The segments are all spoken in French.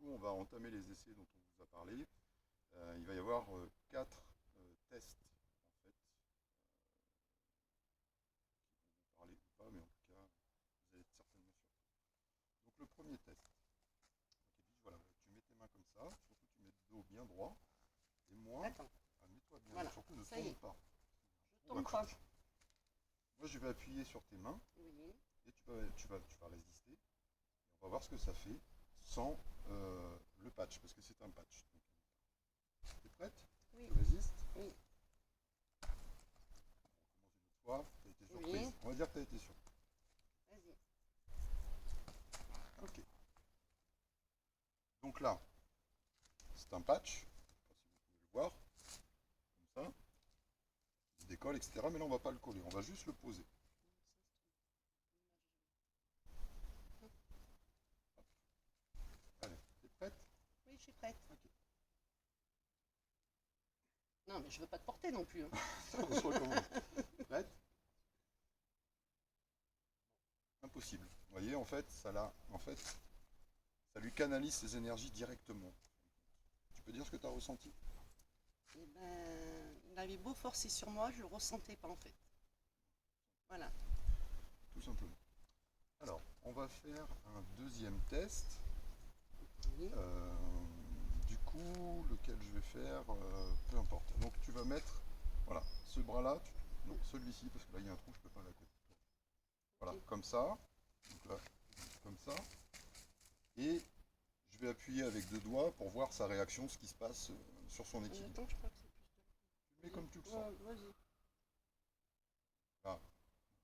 on va entamer les essais dont on vous a parlé. Il va y avoir 4 tests, en fait, qui vont vous parler ou pas, mais en tout cas, vous allez être certainement surpris. Donc le premier test, donc, il dit, voilà, tu mets tes mains comme ça, surtout tu mets le dos bien droit, et moi, Attends, mets-toi bien, voilà, surtout ne ça y tombe est, pas. je tombe pas. Moi, je vais appuyer sur tes mains, Oui, et tu vas résister, et on va voir ce que ça fait sans le patch, parce que c'est un patch. Donc, t'es prête? oui, Tu résistes? oui, On commence une autre fois, t'as été surprise. oui, On va dire que t'as été surprise. vas-y. Ok. Donc là, c'est un patch, je sais pas si vous pouvez le voir, comme ça, il se décolle, etc. Mais là, on va pas le coller, on va juste le poser. Allez, t'es prête? Oui, je suis prête. Ok. Non, mais je veux pas te porter non plus, hein. On se recommence. Prête? Impossible. Vous voyez, en fait, ça lui canalise ses énergies directement. Tu peux dire ce que tu as ressenti? Eh ben, il avait beau forcer sur moi, je le ressentais pas en fait. Voilà. Tout simplement. Alors, on va faire un deuxième test. Oui, Euh, du coup, lequel je vais faire, peu importe. Donc, tu vas mettre, voilà, ce bras-là, non, celui-ci, parce que là, il y a un trou, je peux pas aller à côté. Voilà, ok. comme ça. Donc là, comme ça. Et je vais appuyer avec deux doigts pour voir sa réaction, ce qui se passe sur son équilibre. Attends, je crois que c'est Tu le mets plus. comme tu le sens. Ouais, vas-y. Là,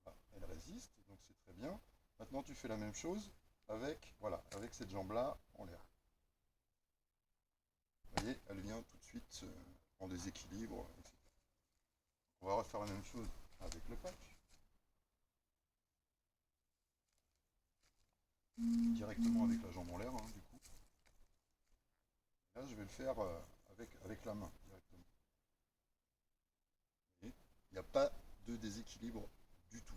là, elle résiste, donc c'est très bien. Maintenant, tu fais la même chose avec, voilà, avec cette jambe-là en l'air. Vous voyez, elle vient tout de suite en déséquilibre, etc. On va refaire la même chose avec le patch. Directement avec la jambe en l'air, hein, du coup. Là, je vais le faire avec la main, directement. Vous voyez, il n'y a pas de déséquilibre du tout.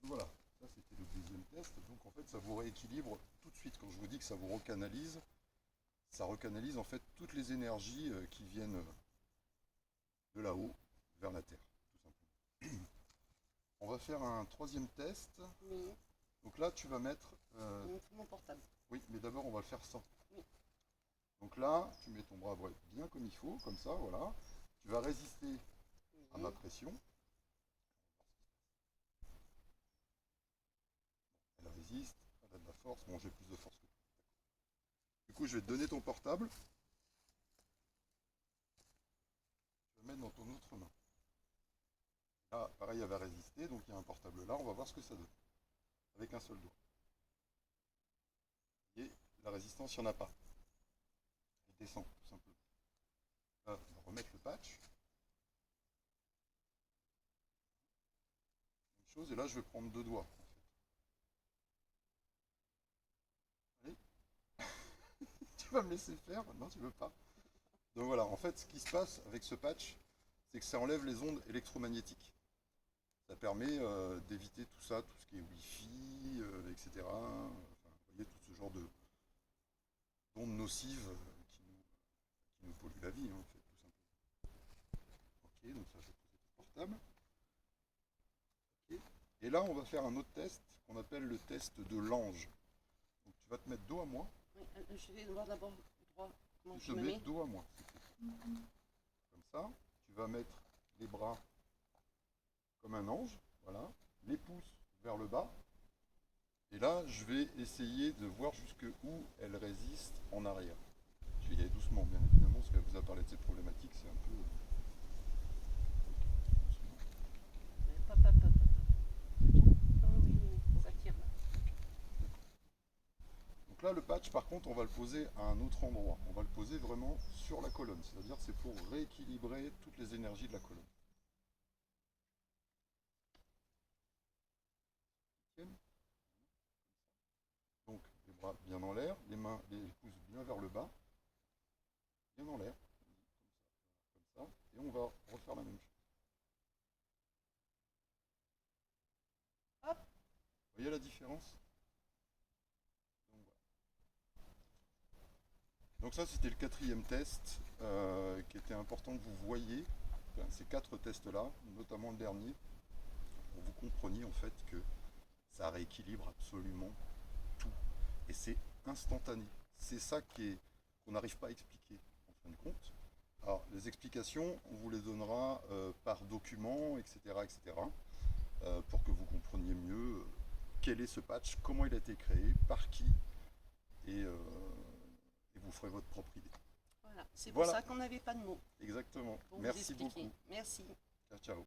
Donc voilà, ça c'était le deuxième test. Donc en fait, ça vous rééquilibre tout de suite. Quand je vous dis que ça recanalise en fait toutes les énergies qui viennent de là-haut vers la Terre, tout simplement. On va faire un troisième test. Oui, Donc là, tu vas mettre... mon portable. oui, mais d'abord, on va le faire sans. Oui, Donc là, tu mets ton bras bien comme il faut, comme ça, voilà. Tu vas résister à ma oui. pression. Elle résiste, elle a de la force. Bon, j'ai plus de force que toi. Du coup, je vais te donner ton portable. Tu vas le mettre dans ton autre main. Là, pareil, elle va résister, donc il y a un portable là. On va voir ce que ça donne. Avec un seul doigt. Et la résistance, il n'y en a pas. Elle descend, tout simplement. Là, on va remettre le patch. Même chose, et là, je vais prendre deux doigts. Allez, tu vas me laisser faire? Non, tu veux pas. Donc voilà, en fait, ce qui se passe avec ce patch, c'est que ça enlève les ondes électromagnétiques. Ça permet d'éviter tout ça, tout ce qui est Wi-Fi, etc. Enfin, vous voyez, tout ce genre d'ondes nocives qui nous polluent la vie, hein, en fait, tout simplement. Ok, donc ça, je vais poser ton portable. Ok. Et là, on va faire un autre test qu'on appelle le test de l'ange. Donc tu vas te mettre dos à moi. Oui, je vais voir d'abord droit comment Tu je te me mets mets. dos à moi. Comme ça. Tu vas mettre les bras comme un ange. Voilà. Les pouces vers le bas. Et là, je vais essayer de voir jusque où elle résiste en arrière. Je vais y aller doucement, bien évidemment, parce qu'elle vous a parlé de ces problématiques, c'est un peu doucement. Hop, hop, hop, hop, hop. C'est tout? Oh, oui, oui, oui, ça Ok. tire là. Donc là, le patch, par contre, on va le poser à un autre endroit. On va le poser vraiment sur la colonne, c'est-à-dire c'est pour rééquilibrer toutes les énergies de la colonne. Donc les bras bien en l'air, les mains, les pouces bien vers le bas, bien en l'air, comme ça, et on va refaire la même chose. Hop, Vous voyez la différence? Donc, voilà. Donc ça, c'était le quatrième test qui était important que vous voyiez. Enfin, ces 4 tests-là, notamment le dernier, pour que vous compreniez en fait que ça rééquilibre absolument tout. Et c'est instantané. C'est ça qu'on n'arrive pas à expliquer en fin de compte. Alors, les explications, on vous les donnera par document, etc., etc., pour que vous compreniez mieux quel est ce patch, comment il a été créé, par qui, et, euh, et vous ferez votre propre idée. Voilà, c'est pour Voilà, ça qu'on n'avait pas de mots exactement. pour vous Merci expliquer. beaucoup. Merci. Ciao, ciao.